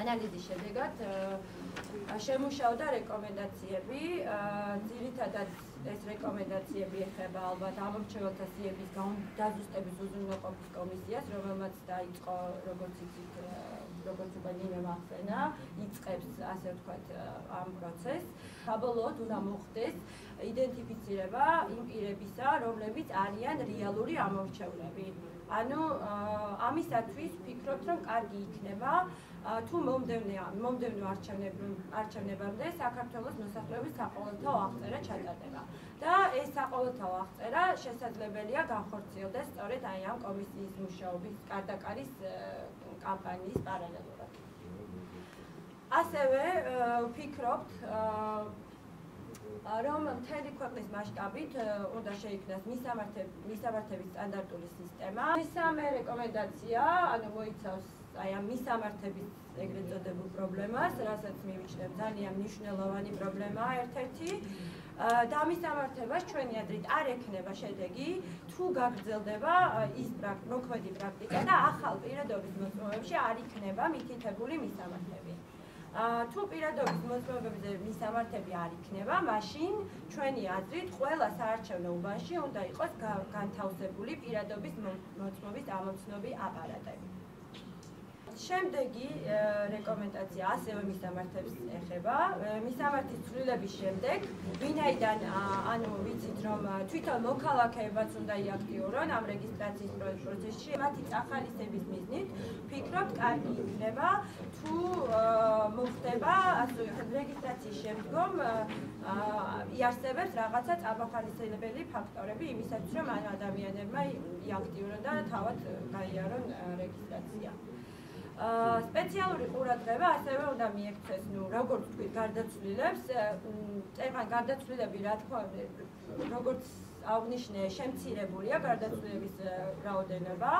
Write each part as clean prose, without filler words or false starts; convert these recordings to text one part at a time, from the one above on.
ანალიზის შედეგად შემუშავდა რეკომენდაციები, ძირითადად ეს რეკომენდაციები ეხება ალბათ ამორჩეველთა სიების დაზუსტების უზრუნველყოფის კომისიას, რომელმაც დაიწყო, როგორც უკვე ნინომ ახსენა, იწყებს, ასე ვთქვათ, ამ პროცესს. საბოლოოდ უნდა მოხდეს იდენტიფიცირება იმ პირებისა, რომლებიც არიან რეალური ამორჩევლები. ანუ ამისათვის ვფიქრობთ, რომ კარგი იქნება თუ მომდევნო არჩევნებამდე საქართველოს მოსახლეობის საყოველთაო აღწერა ჩატარდება. და ეს საყოველთაო აღწერა შესაძლებელია განხორციელდეს სწორედ აი ამ კომისიის მუშაობის კარდაკარის კამპანიის პარალელურად. ასევე ვფიქრობთ, რომ მთელი ქვეყნის მასშტაბით უნდა შეიქმნას მისამართების სტანდარტული სისტემა. მესამე რეკომენდაცია, ანუ მოიცავს აი ამ მისამართების ეგრეთ წოდებულ პრობლემას, რასაც მივიჩნევ ძალიან მნიშვნელოვანი პრობლემაა ერთ-ერთი. და მისამართებას ჩვენი აზრით არ ექნება შედეგი, თუ გაგრძელდება ის მოქმედი პრაქტიკა და ახალ პირადობის მოწმობებში არ იქნება მითითებული მისამართები. თუ პირადობის მოწმობებზე მისამართები არ იქნება, მაშინ ჩვენი აზრით ყველა საარჩევნო უბანში უნდა იყოს განთავსებული პირადობის მოწმობის ამოცნობი აპარატები. შემდეგი რეკომენდაცია ასევე მისამართებს ეხება. მისამართის ცვლილების შემდეგ, ვინაიდან ანუ ვიცით, რომ თვითონ მოქალაქეებაც უნდა იაქტიურონ ამ რეგისტრაციის პროცესში, მათი წახალისების მიზნით ვფიქრობთ, კარგი იქნება, თუ მოხდება რეგისტრაციის შემდგომ იარსებებს რაღაცა წამახალისებელი ფაქტორები იმისათვის, რომ ამ ადამიანებმა იაქტიურონ და თავად გაიარონ რეგისტრაცია. სპეციალური ყურადღება ასევე უნდა მიექცეს, როგორც ვთქვით, გარდაცვლილებს, წეგან გარდაცვლილები, რა თქმა უნდა, როგორც აღნიშნე, შემცირებულია გარდაცვლილების რაოდენობა,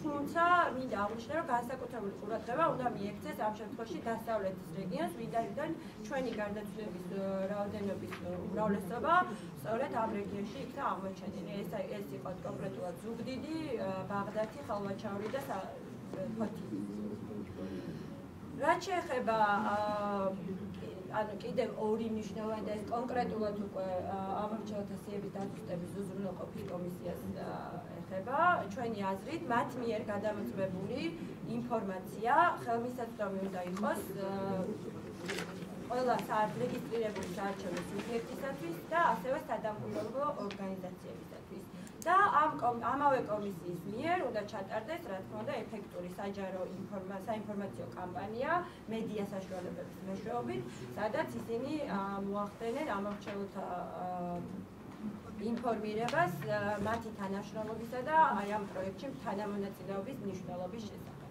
თუმცა მინდა აღნიშნე, რომ განსაკუთრებული ყურადღება უნდა მიექცეს ამ შემთხვევაში დასავლეთის რეგიონს, ვინაიდან ჩვენი გარდაცვლილების რაოდენობის უმრავლესობა სწორედ ამ რეგიონში იქნა აღმოჩენილი. ეს იყო კონკრეტულად ზუგდიდი, ბაღდათი, ხალვაჩაური და ფოთი. რაც შეეხება ანუ კიდევ ორი მნიშვნელოვანი და ეს კონკრეტულად უკვე ამორჩეველთა სიების დაზუსტების უზრუნველყოფის კომისიას ეხება, ჩვენი აზრით, მათ მიერ გადამოწმებული ინფორმაცია ხელმისაწვდომი უნდა იყოს ყველა რეგისტრირებული საარჩევნო სუბიექტისათვის და ასევე სადამკვირვებლო ორგანიზაციებისათვის. და ამავე კომისიის მიერ უნდა ჩატარდეს, რა თქმა უნდა, ეფექტური საჯარო საინფორმაციო კამპანია მედია საშუალებების მეშვეობით, სადაც ისინი მოახდენენ ამორჩეულთა ინფორმირებას მათი თანამშრომლობისა და აი ამ პროექტში თანამონაწილეობის მნიშვნელობის შესახებ.